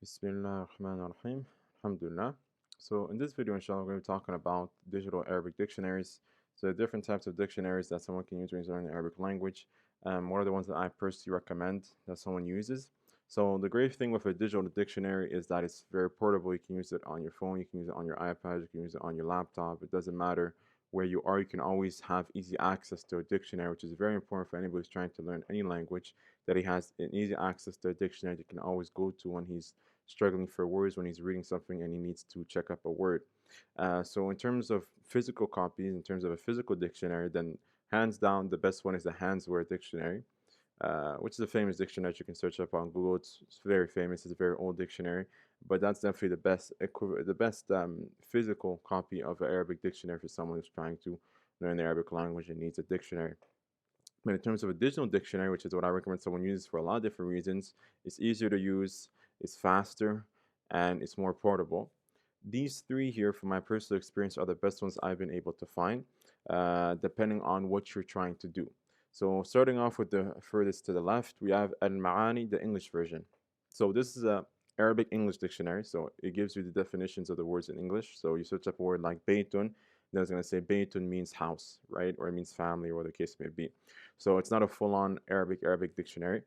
Bismillah ar-Rahman ar-Rahim. Alhamdulillah. So in this video, inshallah, we're going to be talking about digital Arabic dictionaries. So different types of dictionaries that someone can use when learning the Arabic language. What are the ones that I personally recommend that someone uses? So the great thing with a digital dictionary is that it's very portable. You can use it on your phone, you can use it on your iPad, you can use it on your laptop. It doesn't matter where you are. You can always have easy access to a dictionary, which is very important for anybody who's trying to learn any language, that he has an easy access to a dictionary that he can always go to when he's struggling for words, when he's reading something and he needs to check up a word. So in terms of physical copies, in terms of a physical dictionary, then hands down the best one is the Handsware dictionary, which is a famous dictionary that you can search up on Google. It's very famous. It's a very old dictionary, but that's definitely the best physical copy of an Arabic dictionary for someone who's trying to learn the Arabic language and needs a dictionary. But in terms of a digital dictionary, which is what I recommend someone uses for a lot of different reasons, it's easier to use, it's faster, and it's more portable. These three here, from my personal experience, are the best ones I've been able to find, depending on what you're trying to do. So starting off with the furthest to the left, we have Al-Ma'ani, the English version. So this is a Arabic English dictionary, so it gives you the definitions of the words in English. So you search up a word like Baytun, then it's going to say Baytun means house, right? Or it means family, or the case may be. So it's not a full-on Arabic dictionary.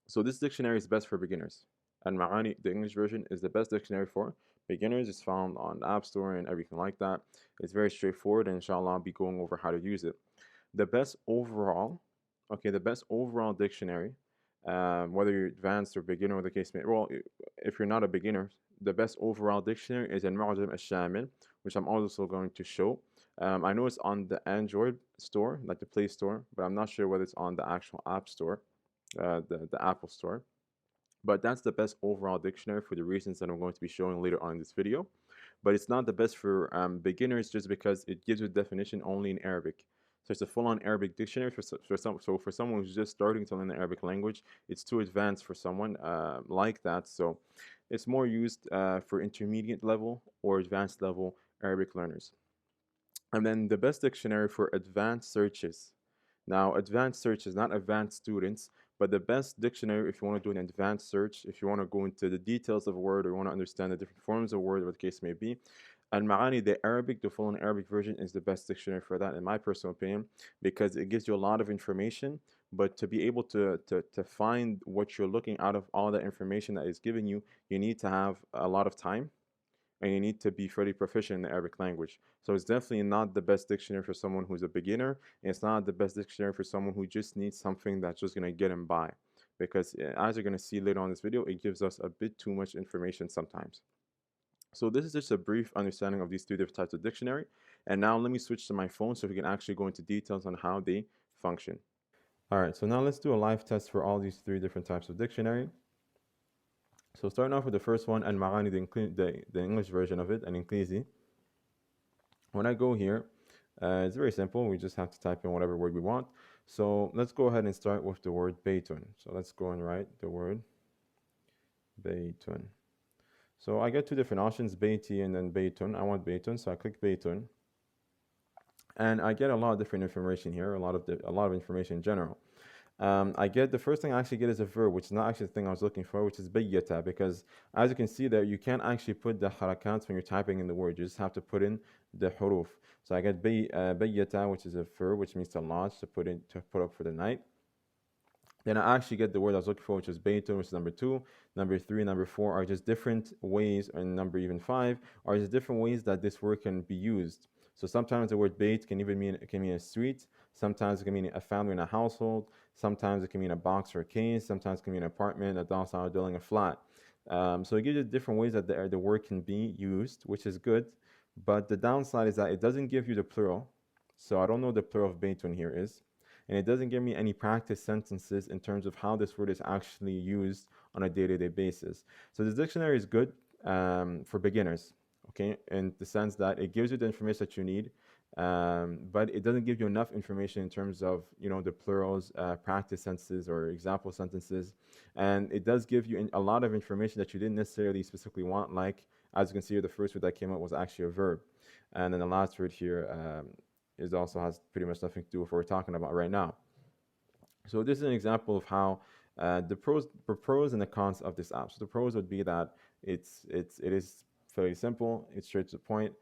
So this dictionary is best for beginners. And Ma'ani, the English version, is the best dictionary for beginners. It's found on the App Store and everything like that. It's very straightforward, and inshallah, I'll be going over how to use it. The best overall, okay, the best overall dictionary, whether you're advanced or beginner, or the case may, well, if you're not a beginner, the best overall dictionary is Al-Mu'jam al-Shamil, which I'm also going to show. I know it's on the Android store, like the Play Store, but I'm not sure whether it's on the actual App Store, the Apple Store. But that's the best overall dictionary for the reasons that I'm going to be showing later on in this video. But it's not the best for beginners just because it gives you a definition only in Arabic. So it's a full-on Arabic dictionary for someone who's just starting to learn the Arabic language. It's too advanced for someone like that. So it's more used for intermediate level or advanced level Arabic learners. And then the best dictionary for advanced searches. Now, advanced searches, not advanced students, but the best dictionary if you want to do an advanced search, if you want to go into the details of a word or you want to understand the different forms of word, what the case may be. Al-Ma'ani, the Arabic, the full Arabic version, is the best dictionary for that, in my personal opinion, because it gives you a lot of information. But to be able to find what you're looking out of all the information that is given you, you need to have a lot of time and you need to be fairly proficient in the Arabic language. So it's definitely not the best dictionary for someone who's a beginner, and it's not the best dictionary for someone who just needs something that's just going to get him by. Because as you're going to see later on in this video, it gives us a bit too much information sometimes. So this is just a brief understanding of these two different types of dictionary. And now let me switch to my phone so we can actually go into details on how they function. All right, so now let's do a live test for all these three different types of dictionary. So starting off with the first one, Al-Ma'ani, the English version of it, and Inglisi. When I go here, it's very simple. We just have to type in whatever word we want. So let's go ahead and start with the word Baytun. So let's go and write the word Baytun. So I get two different options, Bayti and then Baytun. I want Baytun, so I click Baytun. And I get a lot of different information here, a lot of information in general. I get the first thing I actually get is a verb, which is not actually the thing I was looking for, which is bayyata, because as you can see there, you can't actually put the harakats when you're typing in the word. You just have to put in the huruf. So I get bayyata, which is a verb, which means to lodge, to put up for the night. Then I actually get the word I was looking for, which is baytun, which is number 2. Number 3, number 4 are just different ways, and number even 5 are just different ways that this word can be used. So sometimes the word bayt can even mean a street. Sometimes it can mean a family in a household. Sometimes it can mean a box or a case. Sometimes it can mean an apartment, a docile dwelling, a flat. So it gives you different ways that the word can be used, which is good. But the downside is that it doesn't give you the plural. So I don't know what the plural of baytun here is. And it doesn't give me any practice sentences in terms of how this word is actually used on a day-to-day basis. So this dictionary is good for beginners, okay, in the sense that it gives you the information that you need, but it doesn't give you enough information in terms of, the plurals, practice sentences or example sentences. And it does give you a lot of information that you didn't necessarily specifically want, like, as you can see here, the first word that came up was actually a verb. And then the last word here also has pretty much nothing to do with what we're talking about right now. So this is an example of how The pros and the cons of this app. So the pros would be that it is fairly simple. It's straight to the point.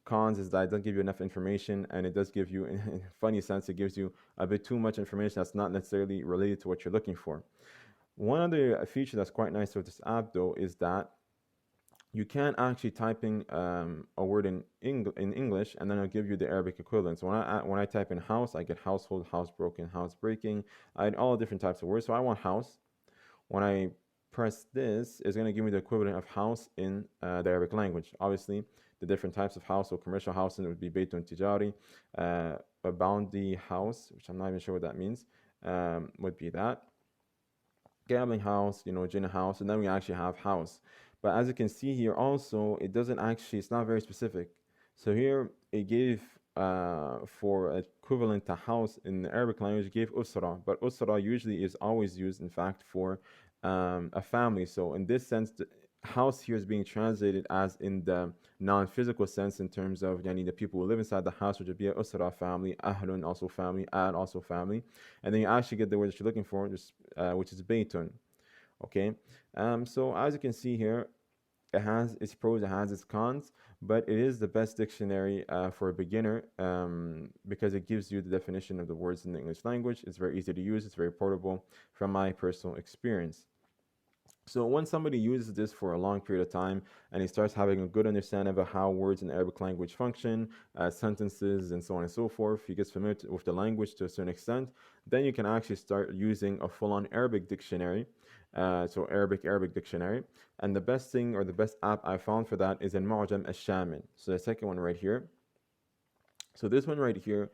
Cons is that it doesn't give you enough information, and it does give you, in a funny sense, it gives you a bit too much information that's not necessarily related to what you're looking for. One other feature that's quite nice with this app, though, is that you can actually typing a word in English, and then it'll give you the Arabic equivalent. So when I type in house, I get household, housebroken, housebreaking. I had all different types of words. So I want house. When I press this, it's going to give me the equivalent of house in the Arabic language. Obviously, the different types of house, so commercial housing would be Baytun Tijari, a bounty house, which I'm not even sure what that means, would be that. Gambling house, Jinnah house, and then we actually have house. But as you can see here also, it doesn't actually, it's not very specific. So here it gave for equivalent to house in the Arabic language, it gave usra, but usra usually is always used, in fact, for a family. So in this sense, the house here is being translated as in the non-physical sense in terms of the people who live inside the house, which would be a usra, family, ahlun, also family, ad, also family. And then you actually get the word that you're looking for, which is baytun. Okay, so as you can see here, it has its pros, it has its cons, but it is the best dictionary for a beginner because it gives you the definition of the words in the English language. It's very easy to use, it's very portable from my personal experience. So when somebody uses this for a long period of time and he starts having a good understanding of how words in the Arabic language function, sentences, and so on and so forth, he gets familiar with the language to a certain extent, then you can actually start using a full-on Arabic dictionary, so Arabic dictionary. And the best thing or the best app I found for that is in Mu'jam al-Shamil. So the second one right here. So this one right here,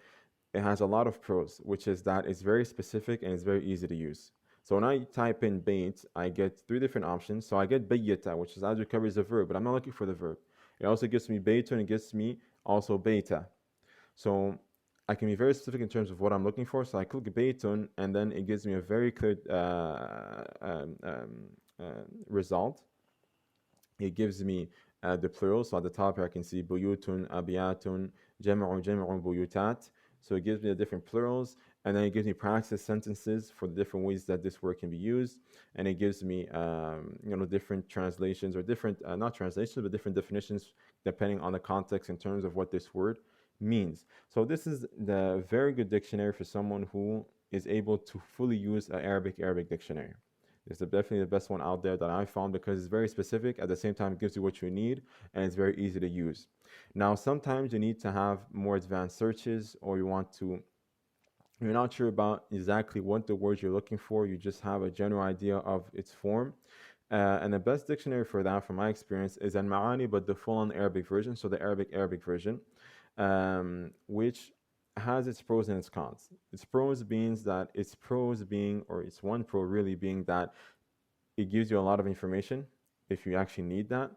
it has a lot of pros, which is that it's very specific and it's very easy to use. So when I type in bait, I get three different options. So I get bayyata, which is actually covers the verb, but I'm not looking for the verb. It also gives me beta and it gives me also beta. So I can be very specific in terms of what I'm looking for. So I click Baytun, and then it gives me a very clear result. It gives me the plural. So at the top here, I can see buyutun, abiyatun, jam'u buyutat. So it gives me the different plurals, and then it gives me practice sentences for the different ways that this word can be used, and it gives me different translations or different not translations but different definitions depending on the context in terms of what this word means. So this is the very good dictionary for someone who is able to fully use an Arabic dictionary. It's definitely the best one out there that I found because it's very specific. At the same time, it gives you what you need, and it's very easy to use. Now, sometimes you need to have more advanced searches, or you're not sure about exactly what the words you're looking for. You just have a general idea of its form. And the best dictionary for that, from my experience, is Al-Ma'ani, but the full-on Arabic version, so the Arabic version, which has its pros and its cons. Its pros means that its pros being, or its one pro really being that it gives you a lot of information if you actually need that.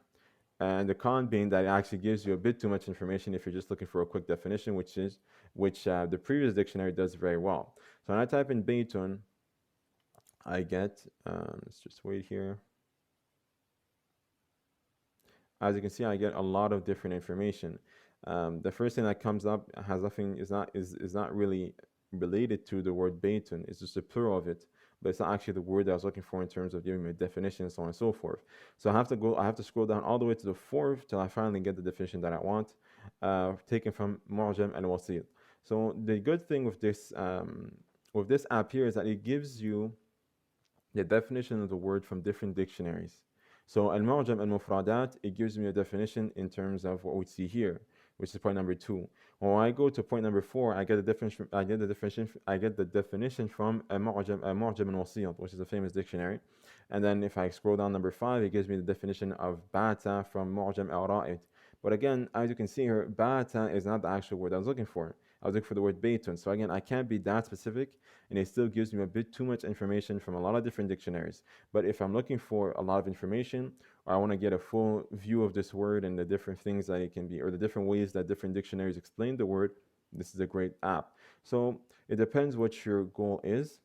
And the con being that it actually gives you a bit too much information if you're just looking for a quick definition, which the previous dictionary does very well. So when I type in Baytun, I get, let's just wait here. As you can see, I get a lot of different information. The first thing that comes up has nothing is not really related to the word Baytun. It's just a plural of it, but it's not actually the word that I was looking for in terms of giving me a definition and so on and so forth. So I have to scroll down all the way to the fourth till I finally get the definition that I want, taken from Mu'jam al-Wasit. So the good thing with this app here is that it gives you the definition of the word from different dictionaries. So al-Mu'jam al-Mufradat, it gives me a definition in terms of what we see here, which is point number 2. When I go to point number 4, I get the definition. I get the definition from al-Mu'jam al-Wasit, which is a famous dictionary. And then if I scroll down number 5, it gives me the definition of Bata from Mu'jam al-Ra'id. But again, as you can see here, Bata is not the actual word I was looking for. I was looking for the word Baytun. So again, I can't be that specific, and it still gives me a bit too much information from a lot of different dictionaries. But if I'm looking for a lot of information, or I want to get a full view of this word and the different things that it can be, or the different ways that different dictionaries explain the word, this is a great app. So it depends what your goal is.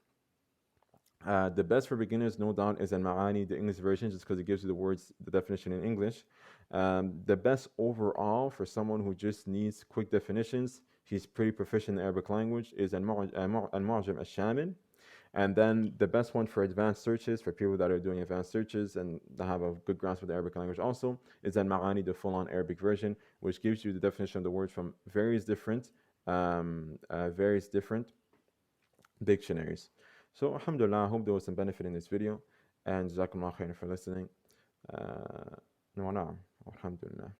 The best for beginners, no doubt, is Al-Ma'ani, the English version, just because it gives you the words, the definition in English. The best overall for someone who just needs quick definitions, he's pretty proficient in the Arabic language, is Al-Mu'jam al-Shamil. And then the best one for advanced searches, for people that are doing advanced searches and that have a good grasp of the Arabic language also, is Al-Ma'ani, the full-on Arabic version, which gives you the definition of the words from various different dictionaries. So, alhamdulillah, I hope there was some benefit in this video. And jazakumullah khairan for listening. ونعم والحمد لله.